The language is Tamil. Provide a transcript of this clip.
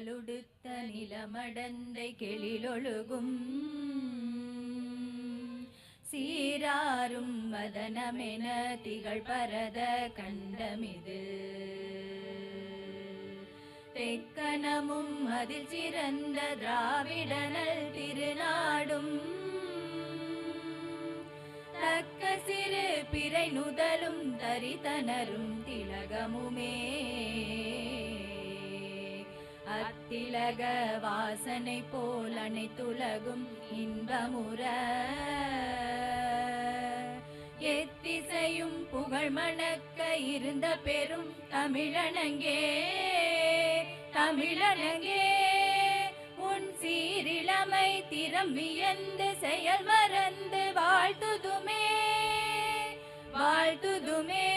கடலுடுத்த நிலமடந்தை கெளிலொழுகும் சீராரும் வதனமென திகழ் பரத கண்டமிது தெக்கனமும் அதில் சிறந்த திராவிடனல் திருநாடும் தக்க சிறு பிறை நுதலும் தரித்தனரும் திலகமுமே அத்திலக வாசனை போல் அனைத்துலகும் இன்பமுற எத்திசையும் புகழ் மணக்க இருந்த பெரும் தமிழனங்கே தமிழனங்கே உன் சீரிழமை திறம் வியந்து செயல் மறந்து வாழ்த்துதுமே வாழ்த்துதுமே